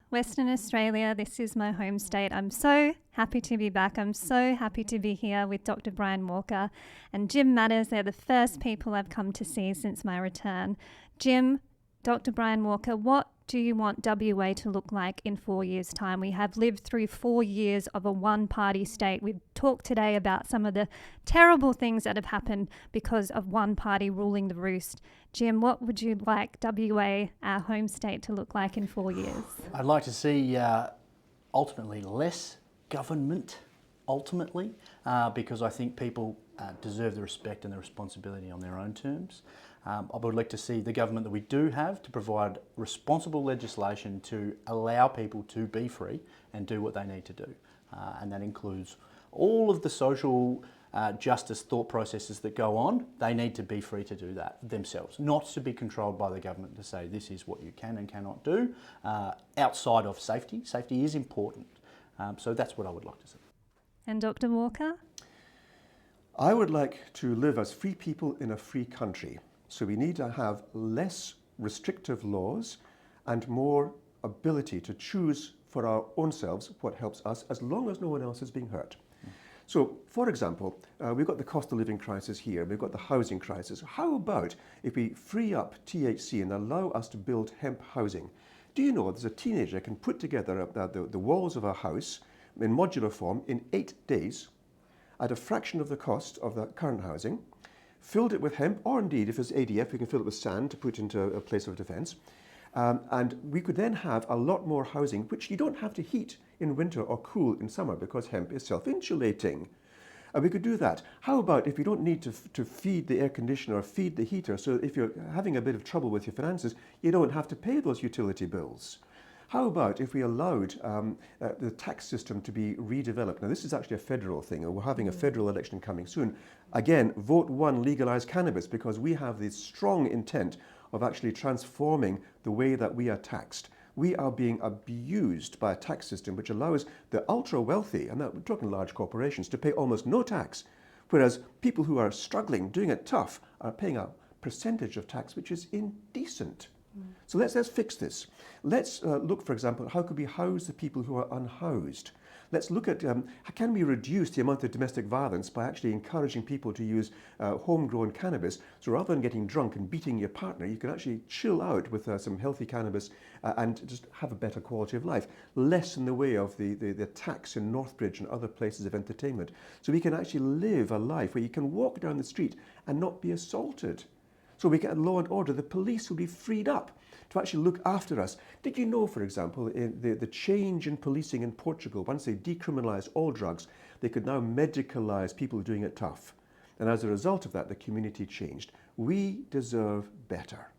Western Australia. This is my home state. I'm so happy to be back. I'm so happy to be here with Dr. Brian Walker and Jim Matters. They're the first people I've come to see since my return. Jim, Dr. Brian Walker, what do you want WA to look like in 4 years' time? We have lived through 4 years of a one-party state. We've talked today about some of the terrible things that have happened because of one party ruling the roost. Jim, what would you like WA, our home state, to look like in 4 years? I'd like to see ultimately less government, because I think people deserve the respect and the responsibility on their own terms. I would like to see the government that we do have to provide responsible legislation to allow people to be free and do what they need to do. And that includes all of the social justice thought processes that go on. They need to be free to do that themselves, not to be controlled by the government to say this is what you can and cannot do outside of safety. Safety is important. So that's what I would like to see. And Dr. Walker? I would like to live as free people in a free country. So we need to have less restrictive laws and more ability to choose for our own selves what helps us, as long as no one else is being hurt. So, for example, we've got the cost of living crisis here, we've got the housing crisis. How about if we free up THC and allow us to build hemp housing? Do you know there's a teenager can put together the walls of a house in modular form in 8 days at a fraction of the cost of the current housing, filled it with hemp, or indeed, if it's ADF, we can fill it with sand to put into a place of defence. And we could then have a lot more housing, which you don't have to heat in winter or cool in summer because hemp is self-insulating. And we could do that. How about if you don't need to feed the air conditioner or feed the heater, so if you're having a bit of trouble with your finances, you don't have to pay those utility bills? How about if we allowed the tax system to be redeveloped? Now, this is actually a federal thing, and we're having a federal election coming soon. Again, vote 1, legalise cannabis, because we have this strong intent of actually transforming the way that we are taxed. We are being abused by a tax system which allows the ultra-wealthy, and we're talking large corporations, to pay almost no tax, whereas people who are struggling, doing it tough, are paying a percentage of tax which is indecent. So let's fix this. Let's look, for example, how could we house the people who are unhoused? Let's look at how can we reduce the amount of domestic violence by actually encouraging people to use homegrown cannabis. So rather than getting drunk and beating your partner, you can actually chill out with some healthy cannabis and just have a better quality of life. Less in the way of the tax in Northbridge and other places of entertainment. So we can actually live a life where you can walk down the street and not be assaulted. So we get law and order. The police will be freed up to actually look after us. Did you know, for example, in the change in policing in Portugal, once they decriminalised all drugs, they could now medicalise people doing it tough. And as a result of that, the community changed. We deserve better.